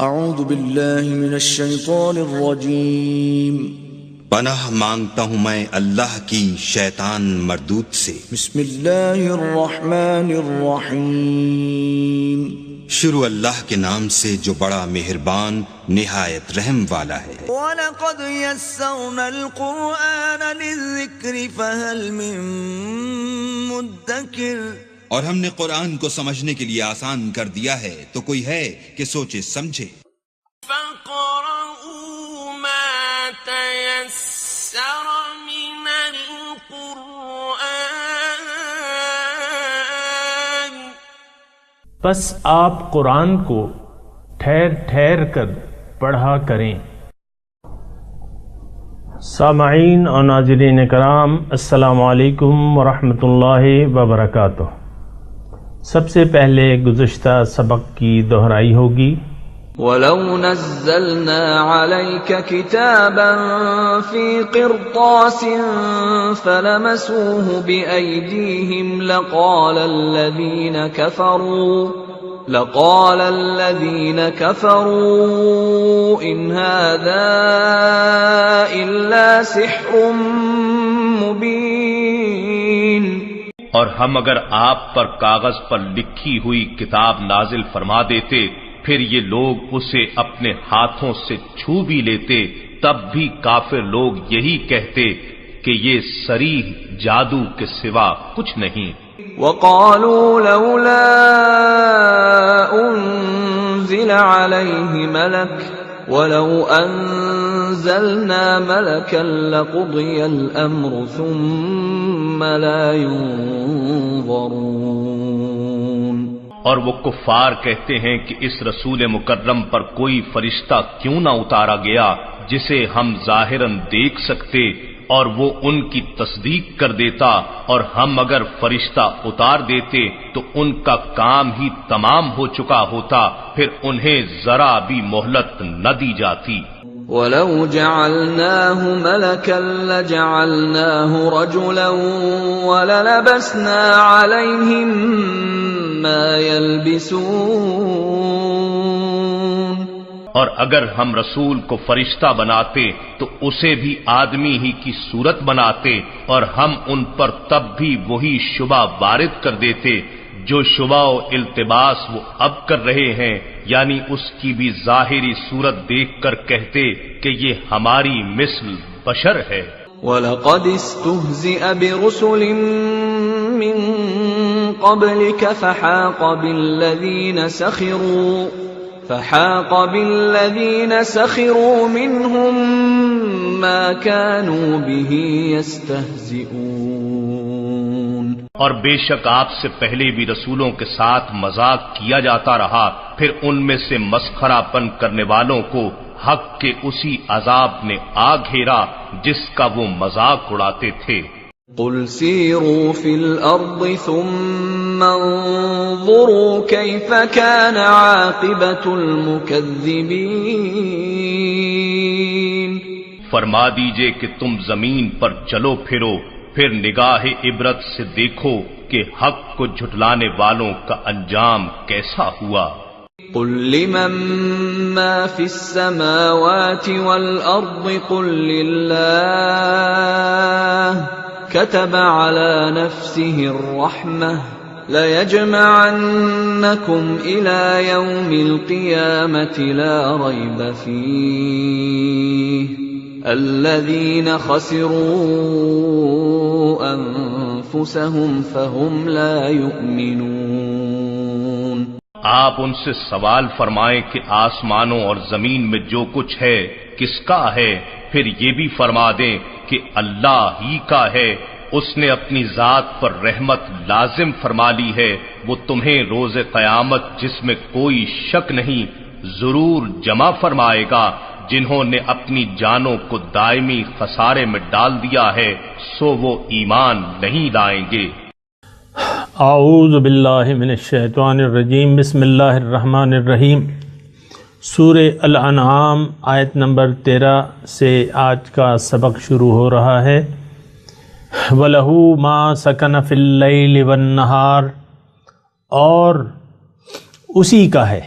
اعوذ باللہ من الشیطان الرجیم پناہ مانگتا ہوں میں اللہ کی شیطان مردود سے۔ بسم اللہ الرحمن الرحیم شروع اللہ کے نام سے جو بڑا مہربان نہایت رحم والا ہے۔ وَلَقَدْ يَسَّرْنَا الْقُرْآنَ لِلذِّكْرِ فَهَلْ مِن مُدَّكِرٍ، اور ہم نے قرآن کو سمجھنے کے لیے آسان کر دیا ہے، تو کوئی ہے کہ سوچے سمجھے۔ فَقْرَؤُوا مَا تَيَسَّرَ مِنَ الْقُرْآنِ، پس آپ قرآن کو ٹھہر ٹھہر کر پڑھا کریں۔ سامعین اور ناظرین کرام، السلام علیکم ورحمۃ اللہ وبرکاتہ۔ سب سے پہلے گزشتہ سبق کی دہرائی ہوگی۔ وَلَوْ نَزَّلْنَا عَلَيْكَ كِتَابًا فِي قِرْطَاسٍ فَلَمَسُوهُ بِأَيْدِيهِمْ لقال الذين كفروا إن هذا إلا سحر مبين۔ اور ہم اگر آپ پر کاغذ پر لکھی ہوئی کتاب نازل فرما دیتے، پھر یہ لوگ اسے اپنے ہاتھوں سے چھو بھی لیتے، تب بھی کافر لوگ یہی کہتے کہ یہ صریح جادو کے سوا کچھ نہیں۔ وقالوا لولا انزل عليه ملك ولو انزلنا ملكا لقضي الامر ثم لا ينظرون۔ اور وہ کفار کہتے ہیں کہ اس رسول مکرم پر کوئی فرشتہ کیوں نہ اتارا گیا جسے ہم ظاہراً دیکھ سکتے، اور وہ ان کی تصدیق کر دیتا، اور ہم اگر فرشتہ اتار دیتے تو ان کا کام ہی تمام ہو چکا ہوتا، پھر انہیں ذرا بھی مہلت نہ دی جاتی۔ وَلَوْ جَعَلْنَاهُ مَلَكًا لَجَعَلْنَاهُ رَجُلًا وَلَلَبَسْنَا عَلَيْهِمْ مَا يَلْبِسُونَ۔ اور اگر ہم رسول کو فرشتہ بناتے تو اسے بھی آدمی ہی کی صورت بناتے، اور ہم ان پر تب بھی وہی شبہ وارد کر دیتے جو شبہ و التباس وہ اب کر رہے ہیں، یعنی اس کی بھی ظاہری صورت دیکھ کر کہتے کہ یہ ہماری مثل بشر ہے۔ وَلَقَدِ اسْتُهْزِئَ بِرُسُلٍ مِّن قَبْلِكَ فحاق بالذين سخروا منهم ما كانوا به يستهزئون۔ اور بے شک آپ سے پہلے بھی رسولوں کے ساتھ مذاق کیا جاتا رہا، پھر ان میں سے مسخرہ پن کرنے والوں کو حق کے اسی عذاب نے آ گھیرا جس کا وہ مذاق اڑاتے تھے۔ قل سیروا فی الارض ثم انظروا کیف کان عاقبۃ المکذبین۔ فرما دیجئے کہ تم زمین پر چلو پھرو، پھر نگاہ عبرت سے دیکھو کہ حق کو جھٹلانے والوں کا انجام کیسا ہوا۔ قل لمن ما فی السماوات والارض قل للہ كتب على نفسه الرحمة ليجمعنكم إلى يوم القيامة لا ريب فيه الذين خسروا أنفسهم فهم لا يؤمنون۔ آپ ان سے سوال فرمائیں کہ آسمانوں اور زمین میں جو کچھ ہے کس کا ہے، پھر یہ بھی فرما دیں کہ اللہ ہی کا ہے، اس نے اپنی ذات پر رحمت لازم فرما لی ہے، وہ تمہیں روز قیامت جس میں کوئی شک نہیں ضرور جمع فرمائے گا۔ جنہوں نے اپنی جانوں کو دائمی خسارے میں ڈال دیا ہے سو وہ ایمان نہیں لائیں گے۔ اعوذ باللہ من الشیطان الرجیم، بسم اللہ الرحمن الرحیم۔ سورہ الانعام آیت نمبر 13 سے آج کا سبق شروع ہو رہا ہے۔ وَلَهُ مَا سَكَنَ فِي اللَّيْلِ وَالنَّهَارِ، اور اسی کا ہے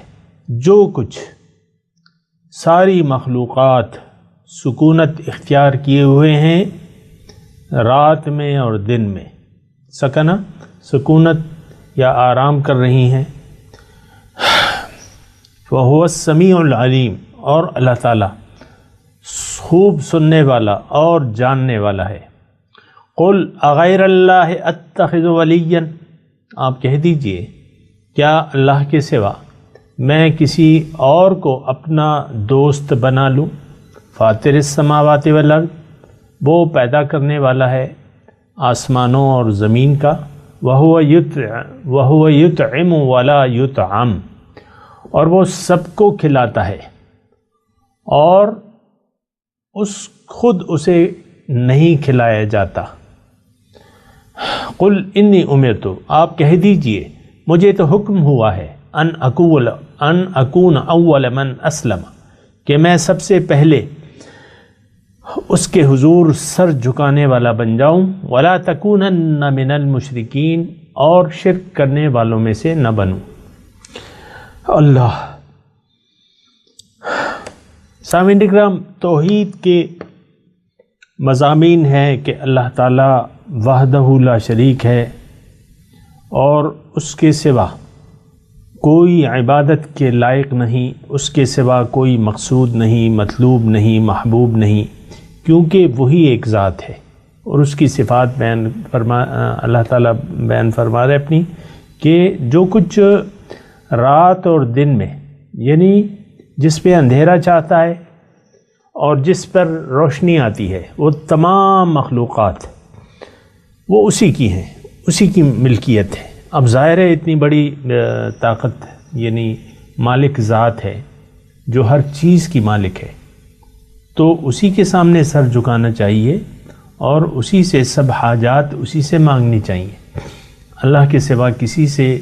جو کچھ ساری مخلوقات سکونت اختیار کیے ہوئے ہیں رات میں اور دن میں. سکنہ سکونت یا آرام کر رہی ہیں. وَهُوَ السَّمِيعُ الْعَلِيمُ، اور اللہ تعالیٰ خوب سننے والا اور جاننے والا ہے. قُلْ أَغَيْرَ اللَّهِ أَتَّخِذُ وَلِيًّا، آپ کہہ دیجئے کیا اللہ کے سوا میں کسی اور کو اپنا دوست بنا لوں. فاطر السماوات والارض، وہ پیدا کرنے والا ہے آسمانوں اور زمین کا. وَهُوَ يُطْعِمُ وَلَا يُطْعَمُ، اور وہ سب کو کھلاتا ہے اور خود اسے نہیں کھلایا جاتا. قُلْ إِنِّي أُمِرْتُ، آپ کہہ دیجئے مجھے تو حکم ہوا ہے ان اکون اول من اسلم، کہ میں سب سے پہلے اس کے حضور سر جھکانے والا بن جاؤں. ولا تکونن من المشرکین، اور شرک کرنے والوں میں سے نہ بنوں. اللہ سامعین اکرام، توحید کے مضامین ہیں کہ اللہ تعالیٰ وحدہ لا شریک ہے اور اس کے سوا کوئی عبادت کے لائق نہیں، اس کے سوا کوئی مقصود نہیں، مطلوب نہیں، محبوب نہیں، کیونکہ وہی ایک ذات ہے. اور اس کی صفات اللہ تعالیٰ بیان فرما رہے اپنی، کہ جو کچھ رات اور دن میں، یعنی جس پہ اندھیرا چاہتا ہے اور جس پر روشنی آتی ہے، وہ تمام مخلوقات وہ اسی کی ہیں، اسی کی ملکیت ہے. اب ظاہر ہے اتنی بڑی طاقت، یعنی مالک ذات ہے جو ہر چیز کی مالک ہے، تو اسی کے سامنے سر جھکانا چاہیے اور اسی سے سب حاجات اسی سے مانگنی چاہیے. اللہ کے سوا کسی سے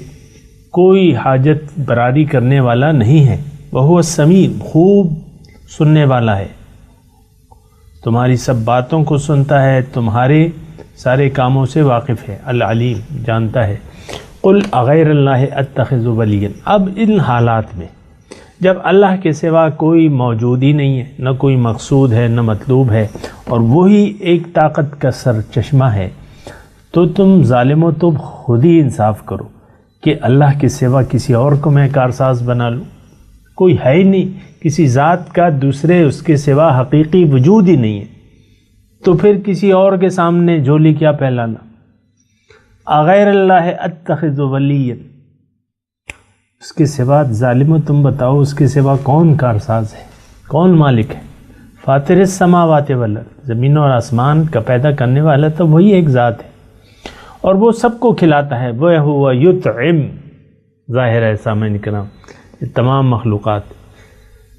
کوئی حاجت براری کرنے والا نہیں ہے. وَهُوَ السَّمِيعُ، خوب سننے والا ہے، تمہاری سب باتوں کو سنتا ہے، تمہارے سارے کاموں سے واقف ہے. العلیم، جانتا ہے. قُلْ أَغَيْرَ اللَّهِ أَتَّخِذُ وَلِيًّا، اب ان حالات میں جب اللہ کے سوا کوئی موجود ہی نہیں ہے، نہ کوئی مقصود ہے نہ مطلوب ہے، اور وہی ایک طاقت کا سر چشمہ ہے، تو تم ظالموں تو خود ہی انصاف کرو کہ اللہ کے سوا کسی اور کو میں کارساز بنا لوں. کوئی ہے ہی نہیں، کسی ذات کا دوسرے اس کے سوا حقیقی وجود ہی نہیں ہے، تو پھر کسی اور کے سامنے جھولی کیا پھیلانا. اغیر اللہ اتخذ ولیًا، اس کے سوا ظالموں تم بتاؤ اس کے سوا کون کارساز ہے، کون مالک ہے. فاطر السماوات والارض، زمین اور آسمان کا پیدا کرنے والا تو وہی ایک ذات ہے، اور وہ سب کو کھلاتا ہے. وَهُوَ يُطْعِمُ، ظاہر ہے سامعین کرام، یہ تمام مخلوقات،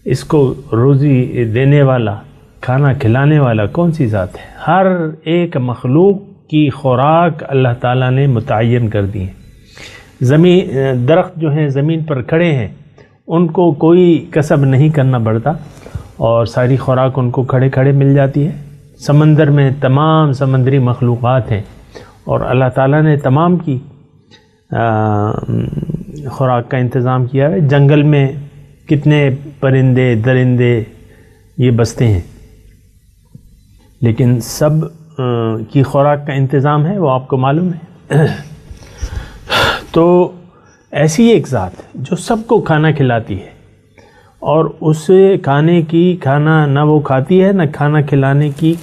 اس کو روزی دینے والا، کھانا کھلانے والا کون سی ذات ہے؟ ہر ایک مخلوق کی خوراک اللہ تعالیٰ نے متعین کر دی ہے. درخت جو ہیں زمین پر کھڑے ہیں، ان کو کوئی کسب نہیں کرنا پڑتا اور ساری خوراک ان کو کھڑے کھڑے مل جاتی ہے. سمندر میں تمام سمندری مخلوقات ہیں اور اللہ تعالیٰ نے تمام کی خوراک کا انتظام کیا ہے. جنگل میں کتنے پرندے درندے یہ بستے ہیں، لیکن سب کی خوراک کا انتظام ہے، وہ آپ کو معلوم ہے. تو ایسی ایک ذات جو سب کو کھانا کھلاتی ہے، اور اسے کھانے کی کھانا نہ وہ کھاتی ہے نہ کھانا کھلانے کی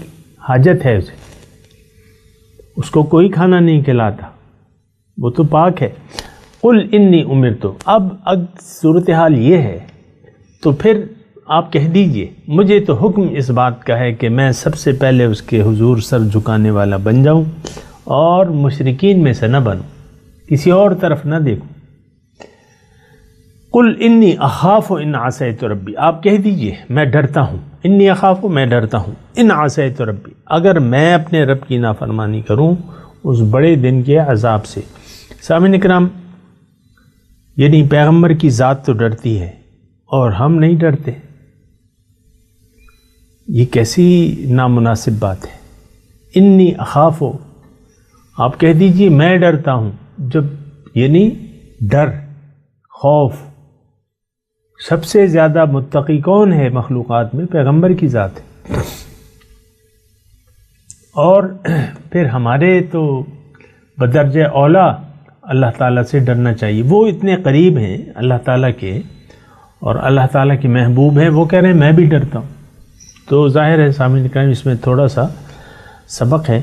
حاجت ہے اسے، اس کو کوئی کھانا نہیں کھلاتا، وہ تو پاک ہے. قُلْ إِنِّي أُمِرْتُ، اب صورتحال یہ ہے تو پھر آپ کہہ دیجئے مجھے تو حکم اس بات کا ہے کہ میں سب سے پہلے اس کے حضور سر جھکانے والا بن جاؤں اور مشرکین میں سے نہ بنوں، کسی اور طرف نہ دیکھوں. قُلْ إِنِّي أَخَافُ إِنْ عَصَيْتُ رَبِّي، آپ کہہ دیجئے میں ڈرتا ہوں. انی اخاف، میں ڈرتا ہوں. ان عصیت ربی، اگر میں اپنے رب کی نافرمانی کروں اس بڑے دن کے عذاب سے. سامعین اکرام، یعنی پیغمبر کی ذات تو ڈرتی ہے اور ہم نہیں ڈرتے، یہ کیسی نامناسب بات ہے. انی اخاف، آپ کہہ دیجئے میں ڈرتا ہوں. جب یعنی ڈر، خوف، سب سے زیادہ متقی کون ہے مخلوقات میں؟ پیغمبر کی ذات ہے. اور پھر ہمارے تو بدرجہ اولا اللہ تعالیٰ سے ڈرنا چاہیے. وہ اتنے قریب ہیں اللہ تعالیٰ کے اور اللہ تعالیٰ کے محبوب ہیں، وہ کہہ رہے ہیں میں بھی ڈرتا ہوں. تو ظاہر ہے سامعین کرام اس میں تھوڑا سا سبق ہے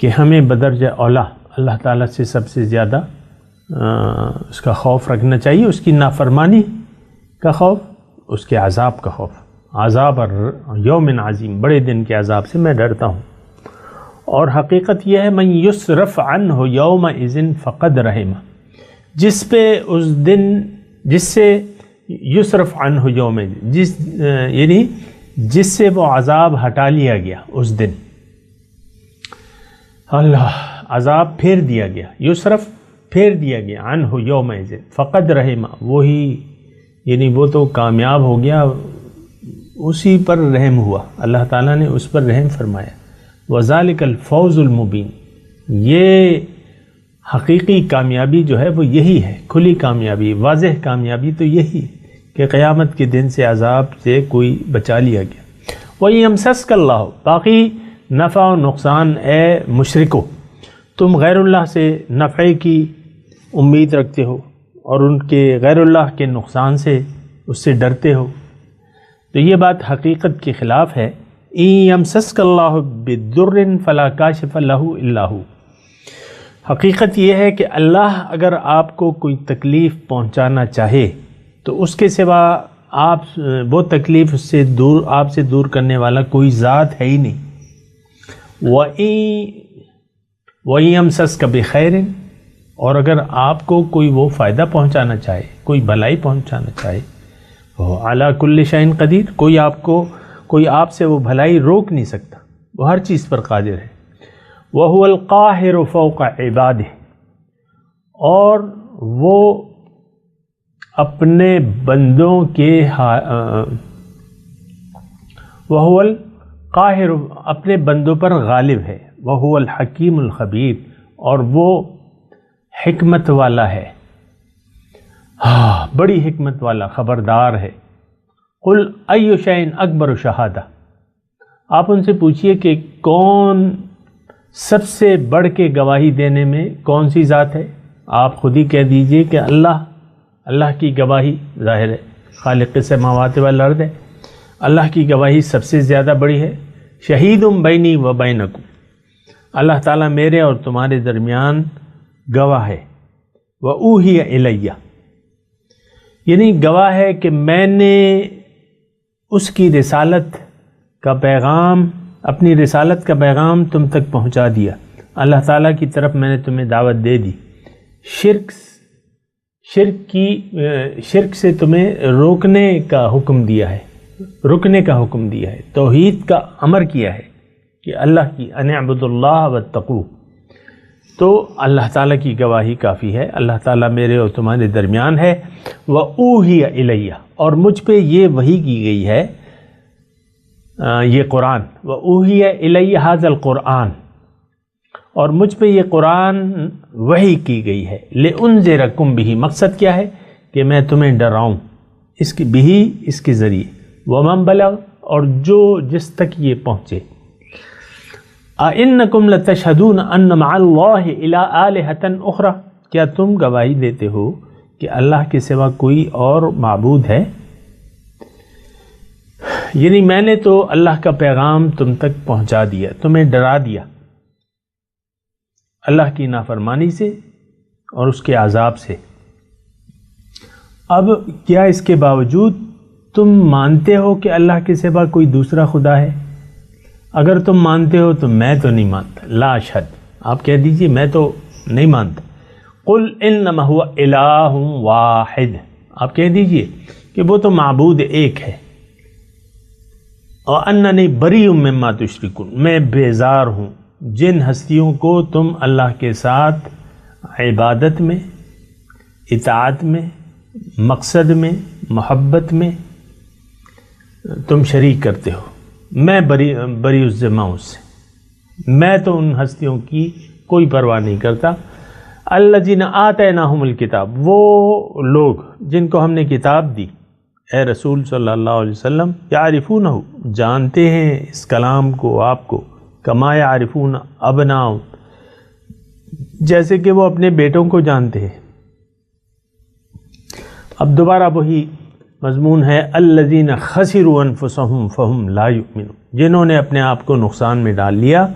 کہ ہمیں بدرجہ اولا اللہ تعالیٰ سے سب سے زیادہ اس کا خوف رکھنا چاہیے، اس کی نافرمانی کا خوف، اس کے عذاب کا خوف. عذاب اور یوم عظیم، بڑے دن کے عذاب سے میں ڈرتا ہوں. اور حقیقت یہ ہے من یصرف عنہ یومئذ فقد رحمہ، جس پہ اس دن، جس سے یصرف عنہ یومئذ، یعنی جس سے وہ عذاب ہٹا لیا گیا اس دن، اللہ عذاب پھیر دیا گیا، یصرف پھیر دیا گیا، عنہ یومئذ فقد رحمہ، وہی یعنی وہ تو کامیاب ہو گیا، اسی پر رحم ہوا، اللہ تعالیٰ نے اس پر رحم فرمایا. وذالک الفوز المبین، یہ حقیقی کامیابی جو ہے وہ یہی ہے، کھلی کامیابی، واضح کامیابی تو یہی کہ قیامت کے دن سے عذاب سے کوئی بچا لیا گیا. وَيَمْسَسْكَ اللَّهُ، باقی نفع و نقصان اے مشرکو، تم غیر اللہ سے نفع کی امید رکھتے ہو اور ان کے غیر اللہ کے نقصان سے اس سے ڈرتے ہو، تو یہ بات حقیقت کے خلاف ہے. إِن يَمْسَسْكَ اللَّهُ بِالضُّرٍّ فَلَا كَاشِفَ لَهُ إِلَّا هُوَ، حقیقت یہ ہے کہ اللہ اگر آپ کو کوئی تکلیف پہنچانا چاہے تو اس کے سوا آپ وہ تکلیف اس سے دور، آپ سے دور کرنے والا کوئی ذات ہے ہی نہیں. وَإِن يَمْسَسْكَ بِخَيْرٍ، اور اگر آپ کو کوئی وہ فائدہ پہنچانا چاہے، کوئی بھلائی پہنچانا چاہے، وہ عَلَى كُلِّ شَيْءٍ قدیر، کوئی آپ سے وہ بھلائی روک نہیں سکتا، وہ ہر چیز پر قادر ہے. وَهُوَ الْقَاهِرُ فَوْقَ عِبَادِهِ، اور وہ اپنے بندوں کے وَهُوَ الْقَاهِرُ، اپنے بندوں پر غالب ہے. وَهُوَ الْحَكِيمُ الْخَبِيرُ، اور وہ حکمت والا ہے، بڑی حکمت والا، خبردار ہے. قل ای شیء اکبر شہادہ، آپ ان سے پوچھئے کہ کون سب سے بڑھ کے گواہی دینے میں کون سی ذات ہے؟ آپ خود ہی کہہ دیجئے کہ اللہ کی گواہی ظاہر ہے، خالق السماوات والارض ہے، اللہ کی گواہی سب سے زیادہ بڑی ہے. شہید بینی و بینکم، اللہ تعالیٰ میرے اور تمہارے درمیان گواہ ہے. وَأُوحِیَ إِلَیَّ، یعنی گواہ ہے کہ میں نے اس کی رسالت کا پیغام، اپنی رسالت کا پیغام تم تک پہنچا دیا. اللہ تعالیٰ کی طرف میں نے تمہیں دعوت دے دی. شرک سے تمہیں روکنے کا حکم دیا ہے، رکنے کا حکم دیا ہے، توحید کا امر کیا ہے کہ اللہ کی ان اعبدوا اللہ واتقوہ. تو اللہ تعالیٰ کی گواہی کافی ہے، اللہ تعالیٰ میرے اور تمہارے درمیان ہے. وَأُوحِیَ إِلَیَّ، اور مجھ پہ یہ وحی کی گئی ہے، یہ قرآن. وَأُوحِیَ إِلَیَّ هَذَا الْقُرْآنِ، اور مجھ پہ یہ قرآن وحی کی گئی ہے. لِأُنذِرَکُم بِہ، مقصد کیا ہے کہ میں تمہیں ڈراؤں اس کی، بِہ اس کے ذریعے. وَمَن بَلَغَ، اور جس تک یہ پہنچے. أَإِنَّكُمْ لَتَشْهَدُونَ أَنَّ مَعَ اللَّهِ إِلَىٰ آلِهَةً أُخْرَىٰ، کیا تم گواہی دیتے ہو کہ اللہ کے سوا کوئی اور معبود ہے؟ یعنی میں نے تو اللہ کا پیغام تم تک پہنچا دیا، تمہیں ڈرا دیا اللہ کی نافرمانی سے اور اس کے عذاب سے. اب کیا اس کے باوجود تم مانتے ہو کہ اللہ کے سوا کوئی دوسرا خدا ہے؟ اگر تم مانتے ہو تو میں تو نہیں مانتا. لا اشہد، آپ کہہ دیجئے میں تو نہیں مانتا. قل انما هو الہ واحد، آپ کہہ دیجئے کہ وہ تو معبود ایک ہے. واننی بریء مما تشرکون، میں بیزار ہوں جن ہستیوں کو تم اللہ کے ساتھ عبادت میں، اطاعت میں، مقصد میں، محبت میں تم شریک کرتے ہو. میں بری الذمہ اس سے، میں تو ان ہستیوں کی کوئی پرواہ نہیں کرتا. الذین آتیناہم الکتاب، وہ لوگ جن کو ہم نے کتاب دی. اے رسول صلی اللہ علیہ وسلم، یعرفونہ، جانتے ہیں اس کلام کو، آپ کو، کما یعرفون ابناءہم، جیسے کہ وہ اپنے بیٹوں کو جانتے ہیں۔ اب دوبارہ وہی مضمون ہے، الذین خسروا انفسہم فہم لا یؤمنون، جنہوں نے اپنے آپ کو نقصان میں ڈال لیا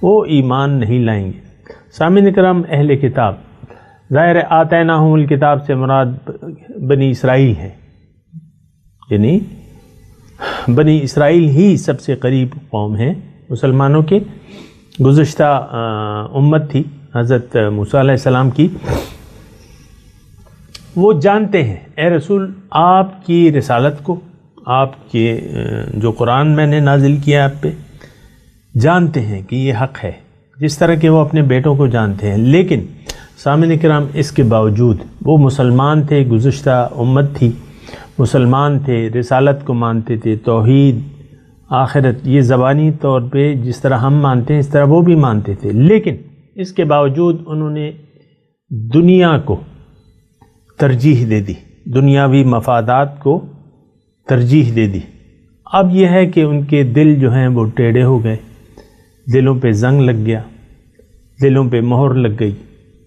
وہ ایمان نہیں لائیں گے۔ سامعین کرام، اہل کتاب، ظاہر آتیناہم الکتاب سے مراد بنی اسرائیل ہے، یعنی بنی اسرائیل ہی سب سے قریب قوم ہے مسلمانوں کے۔ گزشتہ امت تھی حضرت موسیٰ علیہ السلام کی، وہ جانتے ہیں اے رسول آپ کی رسالت کو، آپ کے جو قرآن میں نے نازل کیا آپ پہ، جانتے ہیں کہ یہ حق ہے، جس طرح کہ وہ اپنے بیٹوں کو جانتے ہیں۔ لیکن سامعین کرام، اس کے باوجود وہ مسلمان تھے، گزشتہ امت تھی، مسلمان تھے، رسالت کو مانتے تھے، توحید، آخرت، یہ زبانی طور پہ جس طرح ہم مانتے ہیں اس طرح وہ بھی مانتے تھے، لیکن اس کے باوجود انہوں نے دنیا کو ترجیح دے دی، دنیاوی مفادات کو ترجیح دے دی۔ اب یہ ہے کہ ان کے دل جو ہیں وہ ٹیڑھے ہو گئے، دلوں پہ زنگ لگ گیا، دلوں پہ مہر لگ گئی،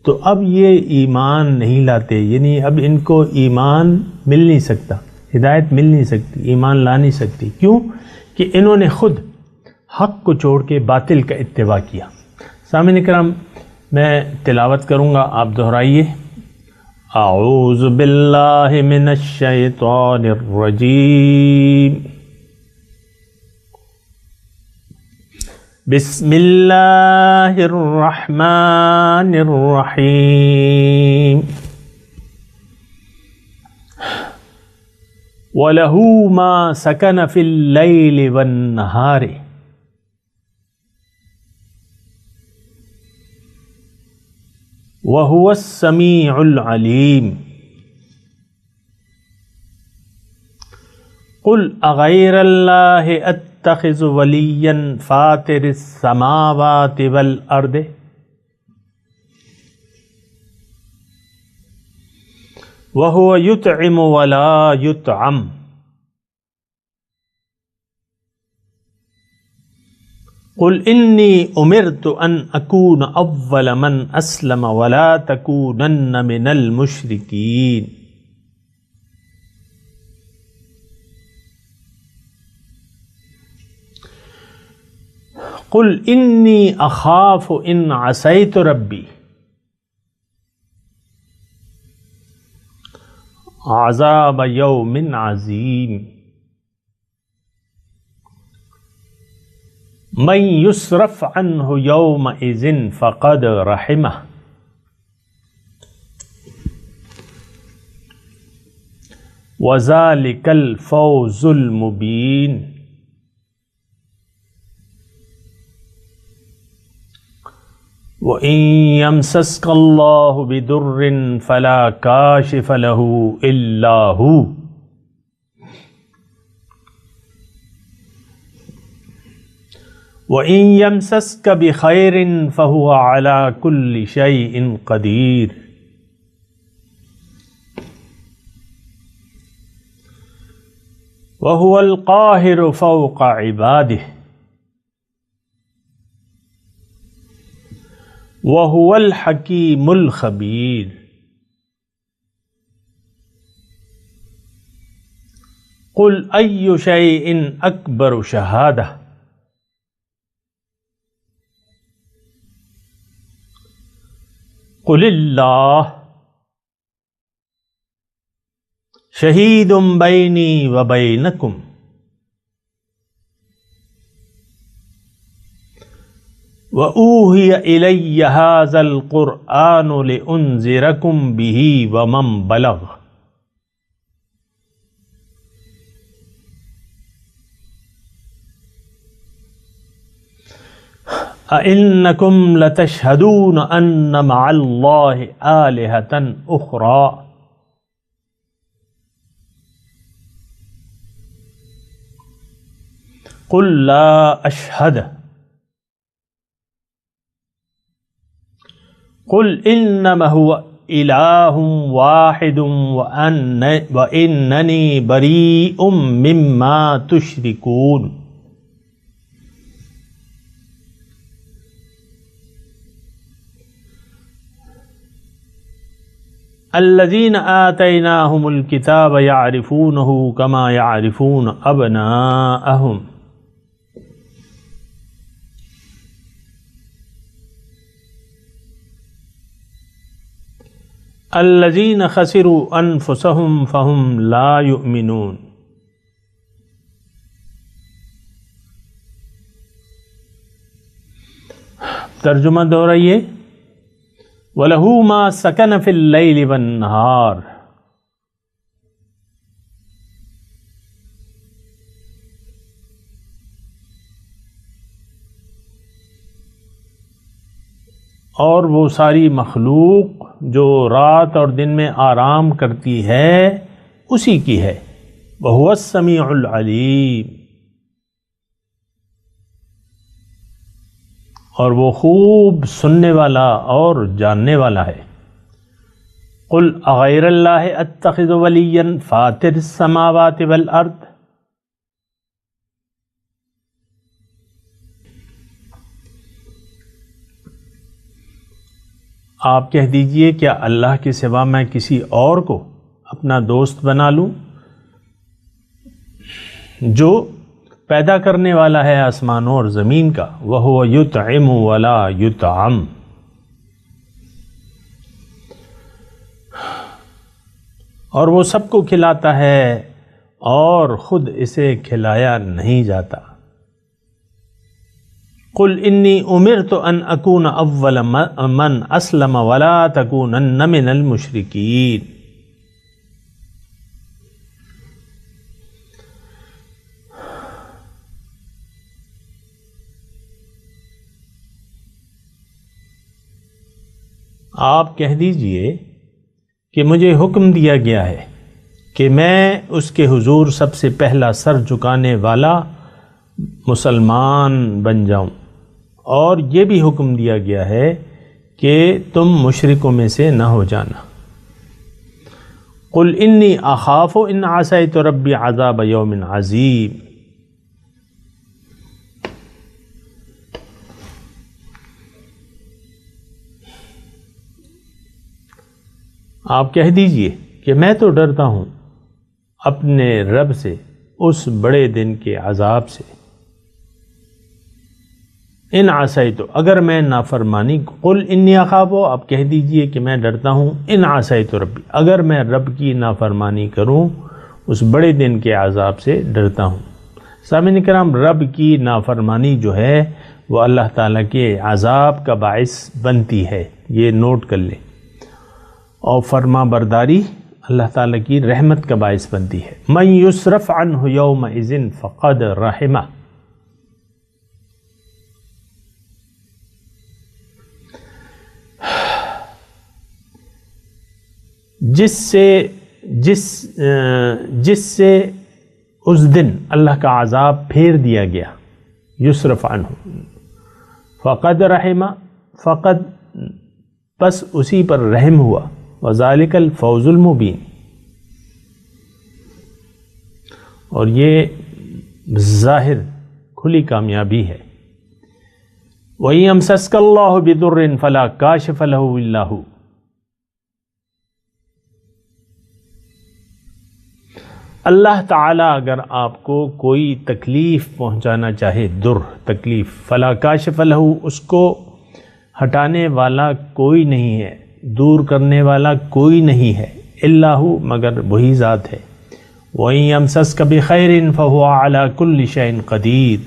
تو اب یہ ایمان نہیں لاتے، یعنی اب ان کو ایمان مل نہیں سکتا، ہدایت مل نہیں سکتی، ایمان لا نہیں سکتی۔ کیوں؟ کہ انہوں نے خود حق کو چھوڑ کے باطل کا اتباع کیا۔ سامعین کرام، میں تلاوت کروں گا، آپ دہرائیے۔ اعوذ باللہ من الشیطان الرجیم، بسم اللہ الرحمن الرحیم، وَلَهُ مَا سَكَنَ فِي اللَّيْلِ وَالنَّهَارِ وَهُوَ السَّمِيعُ الْعَلِيمُ، قُلْ أَغَيْرَ اللَّهِ أَتَّخِذُ وَلِيًّا فَاطِرِ السَّمَاوَاتِ وَالْأَرْضِ وَهُوَ يُطْعِمُ وَلَا يُطْعَمُ، قُلْ إِنِّي أُمِرْتُ أَنْ أَكُونَ أَوَّلَ مَنْ أَسْلَمَ وَلَا تَكُونَنَّ مِنَ الْمُشْرِكِينَ، قُلْ إِنِّي أَخَافُ إِنْ عَصَيْتُ رَبِّي عذاب یوم عظیم، من یصرف عنہ یومئذ فقد رحمہ، وذلک الفوز المبین۔ وَإِن يَمْسَسْكَ اللَّهُ بِضُرٍّ فَلَا كَاشِفَ لَهُ إِلَّا هُوَ، وَإِن يَمْسَسْكَ بِخَيْرٍ فَهُوَ عَلَى كُلِّ شَيْءٍ قَدِيرٌ، وَهُوَ الْقَاهِرُ فَوْقَ عِبَادِهِ، وَهُوَ الْحَكِيمُ الْخَبِيرُ۔ قُلْ أَيُّ شَيْءٍ أَكْبَرُ شَهَادَةً، قُلِ اللَّهُ شَهِيدٌ بَيْنِي وَبَيْنَكُمْ، وَأُوحِيَ إِلَيَّ هَذَا الْقُرْآنُ لِأُنذِرَكُمْ بِهِ وَمَنْ بَلَغَ، أَإِنَّكُمْ لَتَشْهَدُونَ أَنَّ مَعَ اللَّهِ آلِهَةً أُخْرَى، قُلْ لَا أَشْهَدُ، قُلْ إِنَّمَا هُوَ إله واحد وإنني بريء مما تشركون. الذين آتيناهم الكتاب يعرفونه كما يعرفون أبناءهم. الذين خسروا أنفسهم فهم لا يؤمنون. ترجمہ دہرائیے. وَلَهُ مَا سَكَنَ فِي اللَّيْلِ وَالنَّهَارِ. اور وہ ساری مخلوق جو رات اور دن میں آرام کرتی ہے اسی کی ہے. وَهُوَ السَّمِيعُ الْعَلِيمُ. اور وہ خوب سننے والا اور جاننے والا ہے. قُلْ أَغَيْرَ اللَّهِ أَتَّخِذُ وَلِيًّا فَاطِرَ السَّمَاوَاتِ وَالْأَرْضِ. آپ کہہ دیجئے کیا اللہ کے سوا میں کسی اور کو اپنا دوست بنا لوں جو پیدا کرنے والا ہے آسمانوں اور زمین کا. وَهُوَ يُطْعِمُ وَلَا يُطْعَمُ. اور وہ سب کو کھلاتا ہے اور خود اسے کھلایا نہیں جاتا. قُلْ إِنِّي أُمِرْتُ أَنْ أَكُونَ أَوَّلَ مَنْ أَسْلَمَ وَلَا تَكُونَنَّ مِنَ الْمُشْرِكِينَ. آپ کہہ دیجئے کہ مجھے حکم دیا گیا ہے کہ میں اس کے حضور سب سے پہلا سر جھکانے والا مسلمان بن جاؤں، اور یہ بھی حکم دیا گیا ہے کہ تم مشرکوں میں سے نہ ہو جانا. قُلْ إِنِّي أَخَافُ إِنْ عَصَيْتُ رَبِّي عَذَابَ يَوْمٍ عَظِيمٍ. آپ کہہ دیجئے کہ میں تو ڈرتا ہوں اپنے رب سے اس بڑے دن کے عذاب سے. ان عصیت، اگر میں نافرمانی، قل انی اخاف، آپ کہہ دیجئے کہ میں ڈرتا ہوں، ان عصیت ربی، اگر میں رب کی نافرمانی کروں اس بڑے دن کے عذاب سے ڈرتا ہوں. سامعین کرام، رب کی نافرمانی جو ہے وہ اللہ تعالیٰ کے عذاب کا باعث بنتی ہے، یہ نوٹ کر لیں، اور فرما برداری اللہ تعالیٰ کی رحمت کا باعث بنتی ہے. من یصرف عنہ یومئذ فقد رحمہ. جس سے اس دن اللہ کا عذاب پھیر دیا گیا، یصرف عنہ، فقد رحمہ، فقد پس اسی پر رحم ہوا، وذالک الفوز المبین، اور یہ ظاہر کھلی کامیابی ہے. وَإِن يَمْسَسْكَ اللَّهُ بِضُرٍّ فَلَا كَاشِفَ لَهُ إِلَّا هُوَ. اللہ تعالیٰ اگر آپ کو کوئی تکلیف پہنچانا چاہے، در تکلیف، فلا کاشف لہ، اس کو ہٹانے والا کوئی نہیں ہے، دور کرنے والا کوئی نہیں ہے، الا ہو، مگر وہی ذات ہے. وَإِن يَمْسَسْكَ بِخَيْرٍ فَهُوَ عَلَى كُلِّ شَيْءٍ قَدِيرٌ.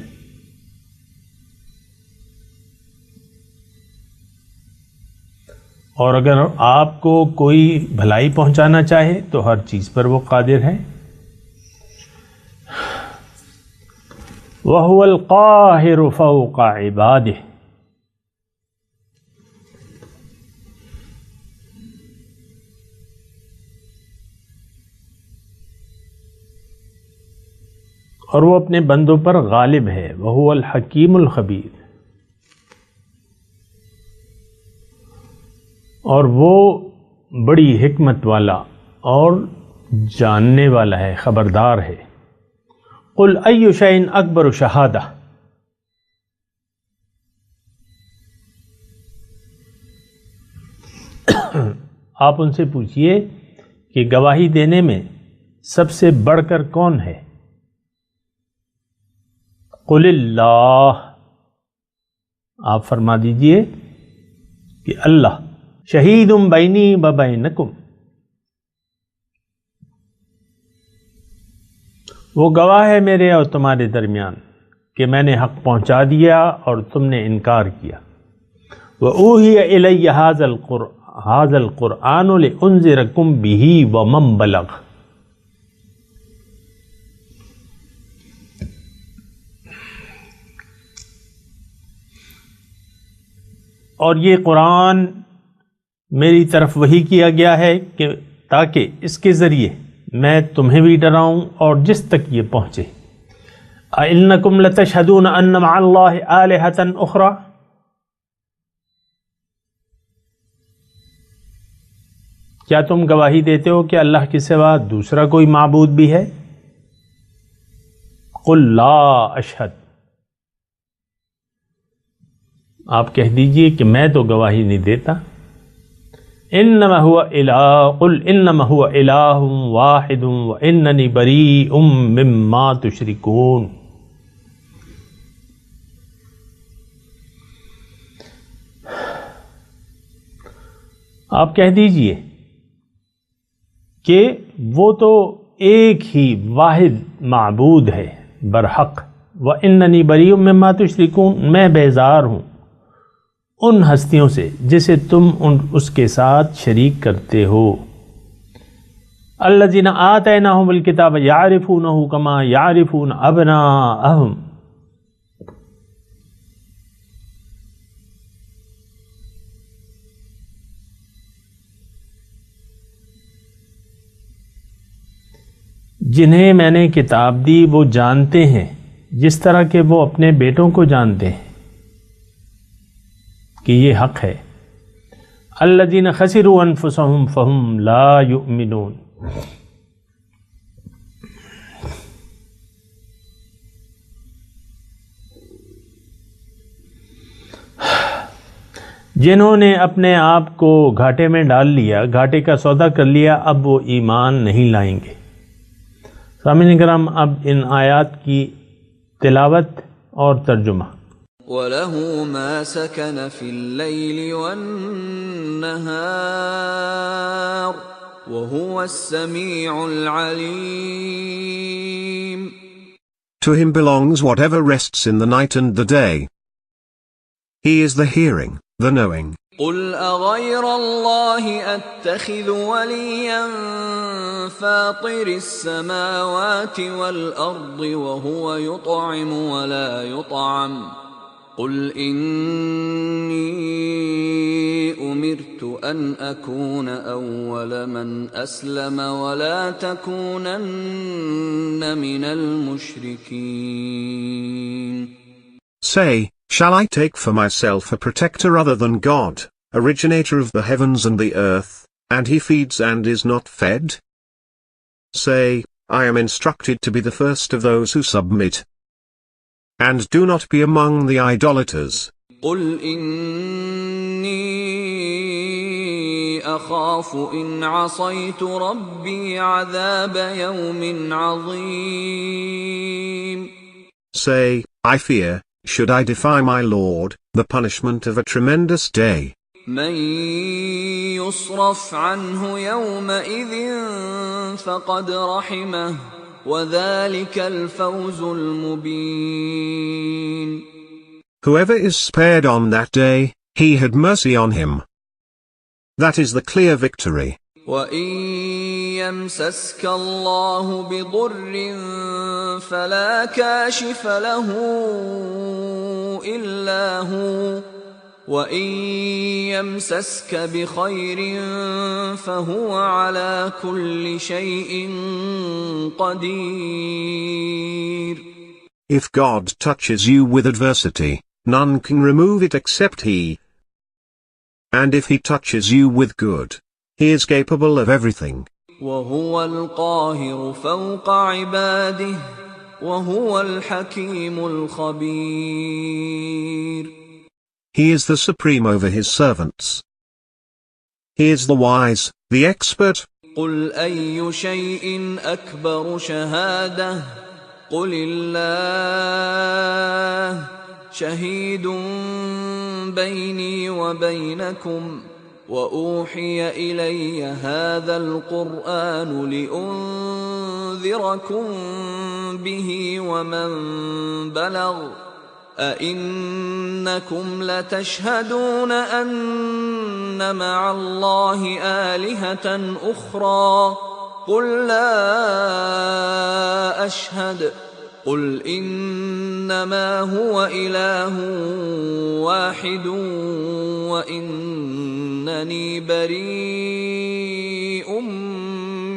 اور اگر آپ کو کوئی بھلائی پہنچانا چاہے تو ہر چیز پر وہ قادر ہے. وَهُوَ الْقَاهِرُ فَوْقَ عِبَادِهِ. اور وہ اپنے بندوں پر غالب ہے. وَهُوَ الْحَكِيمُ الْخَبِيرُ. اور وہ بڑی حکمت والا اور جاننے والا ہے، خبردار ہے۔ قل ای شیء اکبر شہادہ، آپ ان سے پوچھئے کہ گواہی دینے میں سب سے بڑھ کر کون ہے؟ قل اللہ، آپ فرما دیجئے کہ اللہ، شہید بینی و بینکم، وہ گواہ ہے میرے اور تمہارے درمیان کہ میں نے حق پہنچا دیا اور تم نے انکار کیا۔ وَأُوحِيَ إِلَيَّ هَذَا الْقُرْآنُ لِأُنذِرَكُمْ بِهِ وَمَنْ بَلَغَ۔ اور یہ قرآن میری طرف وحی کیا گیا ہے کہ تاکہ اس کے ذریعے میں تمہیں بھی ڈراؤں اور جس تک یہ پہنچے۔ أَإِنَّكُمْ لَتَشْهَدُونَ أَنَّ مَعَ اللَّهِ آلِهَةً أُخْرَى، کیا تم گواہی دیتے ہو کہ اللہ کے سوا دوسرا کوئی معبود بھی ہے؟ قل لا اشہد، آپ کہہ دیجئے کہ میں تو گواہی نہیں دیتا۔ انما هو الہ، قل انما هو الہ واحد واننی بریء مما تشرکون۔ آپ کہہ دیجئے کہ وہ تو ایک ہی واحد معبود ہے برحق، وَإِنَّنِي بَرِيءٌ مِّمَّا تُشْرِكُونَ، میں بیزار ہوں ان ہستیوں سے جسے تم اس کے ساتھ شریک کرتے ہو۔ الَّذِينَ آتَيْنَاهُمُ الْكِتَابَ يَعْرِفُونَهُ كَمَا يَعْرِفُونَ أَبْنَاءَهُمْ۔ جنہیں میں نے کتاب دی وہ جانتے ہیں جس طرح کہ وہ اپنے بیٹوں کو جانتے ہیں کہ یہ حق ہے۔ الذین خسروا انفسهم فهم لا یؤمنون۔ جنہوں نے اپنے آپ کو گھاٹے میں ڈال لیا، گھاٹے کا سودا کر لیا، اب وہ ایمان نہیں لائیں گے۔ سامعین کرام، اب ان آیات کی تلاوت اور ترجمہ۔ وَلَهُ مَا سَكَنَ فِي اللَّيْلِ وَالنَّهَارِ وَهُوَ السَّمِيعُ الْعَلِيمُ۔ To him belongs whatever rests in the night and the day. He is the hearing, the knowing. قُلْ أَغَيْرَ اللَّهِ أَتَّخِذُ وَلِيًّا فَاطِرِ السَّمَاوَاتِ وَالْأَرْضِ وَهُوَ يُطْعِمُ وَلَا يُطْعَمُ قُلْ إِنِّي أُمِرْتُ أَنْ أَكُونَ أَوَّلَ مَنْ أَسْلَمَ وَلَا تَكُونَنَّ مِنَ الْمُشْرِكِينَ۔ Say, shall I take for myself a protector other than God, originator of the heavens and the earth, and he feeds and is not fed? Say, I am instructed to be the first of those who submit. And do not be among the idolaters. قُلْ إِنِّي أَخَافُ إِنْ عَصَيْتُ رَبِّي عَذَابَ يَوْمٍ عَظِيمٍ۔ Say, I fear, should I defy my Lord, the punishment of a tremendous day. مَن يُصْرَفْ عَنْهُ يَوْمَئِذٍ فَقَدْ رَحِمَهُ وَذَلِكَ الْفَوْزُ الْمُبِينُ۔ Whoever is spared on that day, he had mercy on him. That is the clear victory. وَإِن يَمْسَسْكَ اللَّهُ بِضُرٍّ فَلَا كَاشِفَ لَهُ إِلَّا هُوَ وَإِن يَمْسَسْكَ بِخَيْرٍ فَهُوَ عَلَى كُلِّ شَيْءٍ قَدِيرٌ۔ If God touches you with adversity, none can remove it except He. And if He touches you with good, He is capable of everything. وهو القاهر فوق عباده وهو الحكيم الخبير. He is the supreme over his servants. He is the wise, the expert. قل أي شيء أكبر شهادة قل الله شهيد بيني وبينكم وأوحي إلي هذا القرآن لأنذركم به ومن بلغ أئنكم لتشهدون أن مع الله آلهة أخرى قل لا أشهد قل إنما هو إله واحد وإنني بريء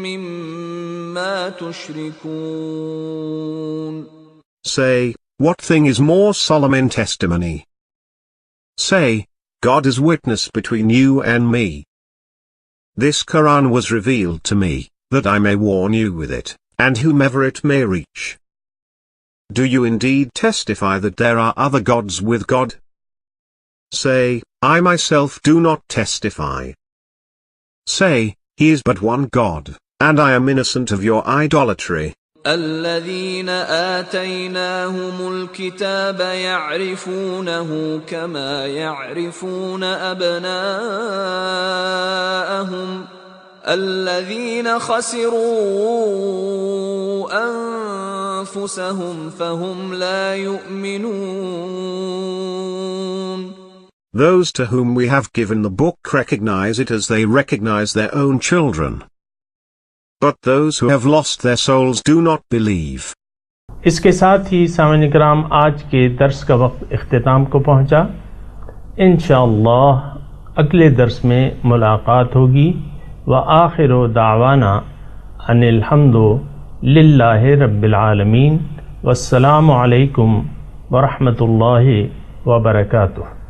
مما تشركون. Say, what thing is more solemn in testimony? Say, God is witness between you and me. This Quran was revealed to me, that I may warn you with it, and whomever it may reach. Do you indeed testify that there are other gods with God? Say, I myself do not testify. Say, He is but one God, and I am innocent of your idolatry. الذين آتيناهم الكتاب يعرفونه كما يعرفون أبناءهم الذين خسروا أنفسهم فهم لا يؤمنون. Those to whom we have given the book recognize it as they recognize their own children. But those who have lost their souls do not believe. اس کے ساتھ ہی سامعین کرام آج کے درس کا وقت اختتام کو پہنچا. انشاءاللہ اگلے درس میں ملاقات ہوگی. وآخر دعوانا ان الحمد للہ رب العالمین. والسلام علیکم ورحمۃ اللہ وبرکاتہ.